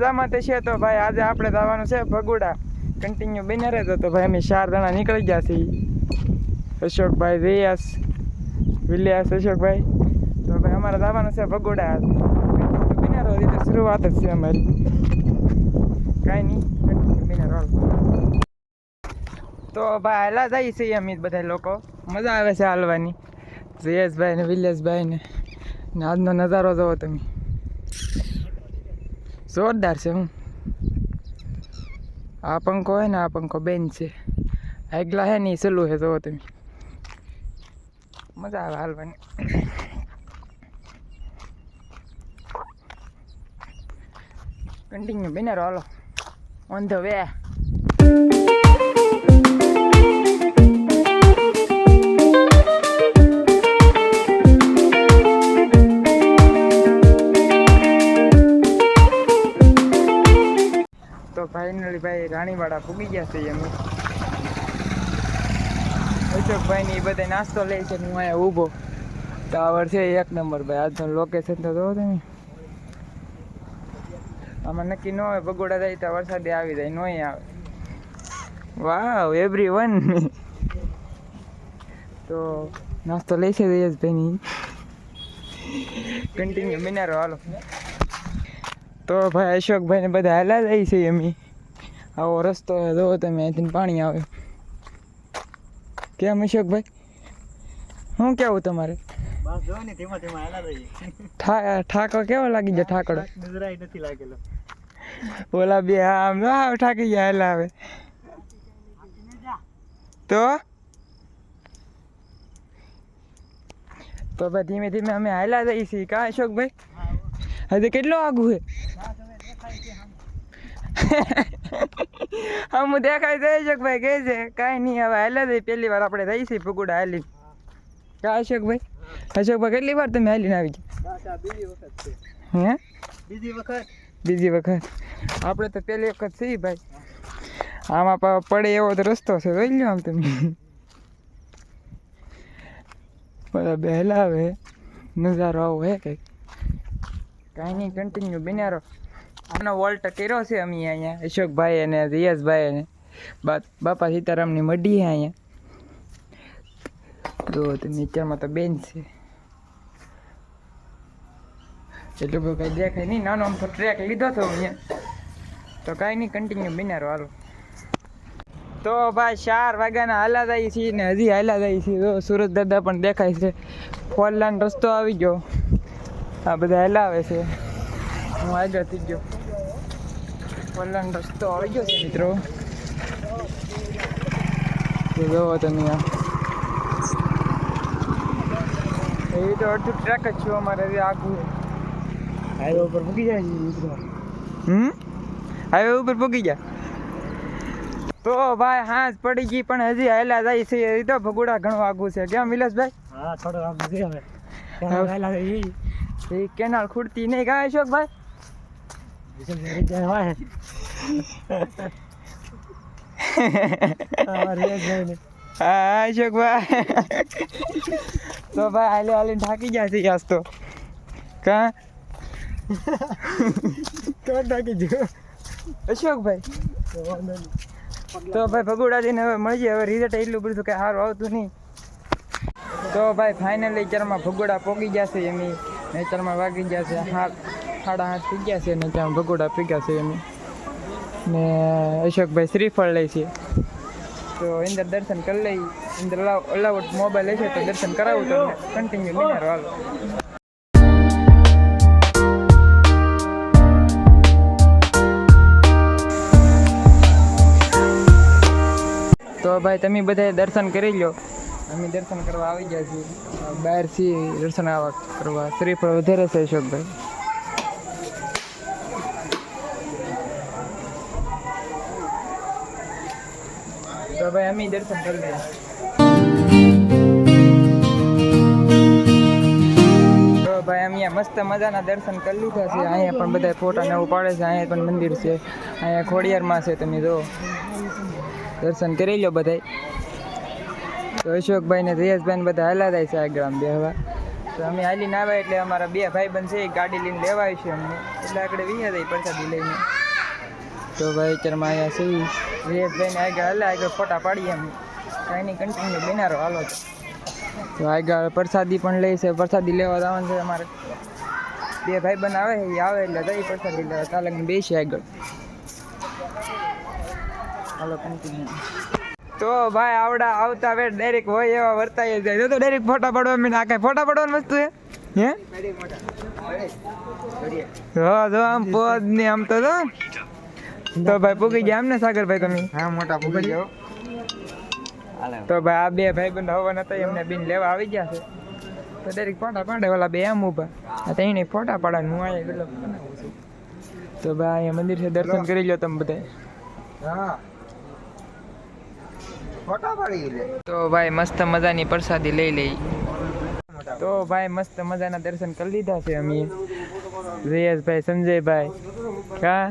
મજામાં છે તો ભાઈ આજે આપણે જવાનું છે ભગુડા કન્ટિન્યુ બની રહેતો તો ભાઈ અમે 4 જણા નીકળી ગયા છીએ અશોકભાઈ રિયાસ વિલિયાસ અશોકભાઈ તો ભાઈ અમારે જવાનું છે ભગુડા કન્ટિન્યુ બની રહો રીતે શરૂઆત જ છે અમારી કાંઈ નહીં કન્ટિન્યુ બની રહો તો ભાઈ હાલા જઈએ છીએ અમે બધા લોકો મજા આવે છે હાલવાની રિયાસભાઈ ને વિલિયાસભાઈ ને આજનો નજારો જોવો તમે જોરદાર છે હું આ પંખો હે ને આ પંખો બેન છે આગલા હે ને સલું હે જોવો તમે મજા આવે હાલવાની કન્ટિન્યુ બને રહો હાલો ઓન ધ વે તો ફાઇનલી ભાઈ રાણીવાડા પૂગી ગયા છે અમે અશોકભાઈ ની બધા નાસ્તો લે છે હું અહીંયા ઊભો ટાવર છે 1 નંબર ભાઈ આજનો લોકેશન તો જોવો તમે આમાં નક્કી ન હોય ભગોડા જાય તો વરસાદે આવી જાય નોય આવે વાવ એવરીવન તો નાસ્તો લે છે યશભાઈની કન્ટિન્યુ મિનારો હાલો તો ભાઈ અશોકભાઈ ને બધા હાલા જાય છે અમે આવો રસ્તો જોવો તમે અહીંથી પાણી આવે કેમ અશોકભાઈ શું કેવું તમારે બસ જો ને ધીમા ધીમા હાલા જઈએ ઠાકો કેવો લાગી જાય ઠાકડો નજરાય નથી લાગેલો ઓલા બે આમ ના ઠાકી ગયા હાલા આવે તો ભાઈ ધીમે ધીમે અમે હાલા જઈએ છીએ કા અશોકભાઈ હજી કેટલો આગું છે હું દેખાય છે અશોકભાઈ કહે છે કાંઈ નહીં હવે હાલ્યા જઈએ પહેલી વાર આપણે જઈએ છીએ ભગુડા હાલી કા અશોકભાઈ કેટલી વાર તમે હાલીને આવી ગયા હે બીજી વખત આપણે તો પહેલી વખત છીએ ભાઈ આમાં પડે એવો તો રસ્તો છે જોઈ લો આમ તમે બધા બેહલા આવે નજારો આવો હે કંઈક કાંઈ નહીં કન્ટિન્યુ બન્યા આનો વોલ્ટ કર્યો છે અમે અહીંયા અશોકભાઈ અને રિયાસભાઈ અને બાપા સીતારામની મઢી છે અહીંયા જો તો નીચેમાં તો બેન છે એટલું બધું કંઈ દેખાય નહીં નાનો આમ તો ટ્રેક લીધો હતો અહીંયા તો કાંઈ નહીં કન્ટિન્યુ બન્યા હાલો તો ભાઈ 4 વાગ્યાના હાલા જાય છીએ ને હજી હાલા જાય છીએ તો સુરત દાદા પણ દેખાય છે 4 લાઈન રસ્તો આવી ગયો આ બધા હલાવે છે હું આગળ થઈ ગયો 4 લાઈન રસ્તો આવી ગયો છે મિત્રો તો જોવો તમે આ એવી તો અડધું ટ્રેક જ છું અમારે આખું હાઈવે ઉપર પૂગી જાય છે મિત્રો હાઈવે ઉપર પૂગી ગયા તો ભાઈ હાંસ પડી ગઈ પણ હજી હાલા જાય છે એ તો ભગુડા ઘણું આગું છે કેમ વિલાસભાઈ હા થોડો આમ છે હવે હાલા જઈએ એ કેનાલ ખૂટતી નહીં કાંઈ અશોકભાઈ હા અશોકભાઈ તો ભાઈ હાલે હાલીને થાકી ગયા છે આજ તો કા થાકી ગયો અશોકભાઈ તો ભાઈ ભગુડાજીને હવે મળીએ હવે રિઝલ્ટ એટલું બધું કંઈ સારું આવતું નહીં તો ભાઈ ફાઇનલી ચરમાં ભગુડા પોગી ગયા છે એમ નેચરમાં વાગી ગયા છે 7:30 થઈ ગયા છે નેચરમાં ભગુડા પીગ્યા છે એમ ને અશોકભાઈ શ્રીફળ લે છે તો અંદર દર્શન કરી લઈ અંદર અલાઉડ મોબાઈલ લે છે તો દર્શન કરાવું તો કન્ટિન્યુ બિનારો હાલો તો ભાઈ તમે બધા દર્શન કરી લો અમે દર્શન કરવા આવી ગયા છીએ બહારથી દર્શન કરવા શ્રીફળ વધારે છે અશોકભાઈ તો ભાઈ અમે દર્શન કરી લઈએ તો ભાઈ અમે મસ્ત મજાના દર્શન કરી લીધા છે અહીંયા પણ બધા ફોટા ને એવું પાડે છે અહીંયા પણ મંદિર છે અહીંયા ખોડિયારમાં છે તમે જો દર્શન કરી લો બધાય તો અશોકભાઈ ને રિયાસભાઈ બધા હાલા જાય છે આગળ આમ બેહવા તો તો અમે હાલીને આવ્યા એટલે અમારા બે ભાઈબંધ છે એ ગાડી લઈને લેવા આવી છે અમને એટલે આગળ વીયા દઈ પ્રસાદી લઈને. તો ભાઈ ચરમાં આવ્યા છે વિરેશભાઈને આગળ ફોટા પાડીએ અમે કાંઈ નહીં કન્ટિન્યુ બેનારો હાલો તો આગળ પ્રસાદી પણ લે છે. પ્રસાદી લેવા જવાનું છે અમારે બે ભાઈબંધ આવે એ આવે એટલે જઈ પ્રસાદી લેવા ચાલે બેસી આગળ હાલો કન્ટિન્યુ. તો ભાઈ આવતા વેટ ડાયરેક્ટ હોય એવા વર્તાય જાય તો ડાયરેક્ટ ફોટા પાડવા મેં આ કાંઈ ફોટા પાડવાની વસ્તુ હે હા જો આમ પોદ ને આમ તો ભાઈ પૂગી ગયા આમ ને સાગરભાઈ તમે? હા મોટા પૂગી જાઓ. તો ભાઈ આ બે ભાઈબંધ હવન હતા એમને બિન લેવા આવી ગયા છે તો ડાયરેક્ટ ફોટા પાડે ઓલા બે આમ ઊભા તેને ફોટા પાડે હું અહીંયા ગયેલો બનાવું છું. તો ભાઈ અહીંયા મંદિર છે દર્શન કરી લો તમે બધા. હા તો ભાઈ મસ્ત મજાની પ્રસાદી લઈ લઈ. તો ભાઈ મસ્ત મજાના દર્શન કરી લીધા છે અમે જયેશભાઈ સંજયભાઈ કા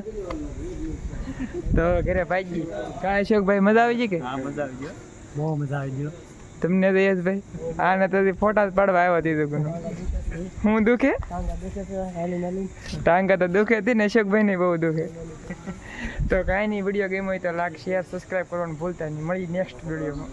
તો ઘરે ભાઈજી કા અશોકભાઈ મજા આવી ગઈ કે? હા મજા આવી ગયો, બહુ મજા આવી ગયો તમને જયેશભાઈ? હા ને તો ફોટા જ પાડવા આવ્યો હતી તો હું દુખે ટાંગા તો દુખે હતી ને અશોકભાઈ ને બહુ દુખે. તો કાંઈ નહીં વિડીયો ગેમ હોય તો લાઈક શેર સબસ્ક્રાઈબ કરવાનું ભૂલતા નહીં. મળી નેક્સ્ટ વિડીયોમાં.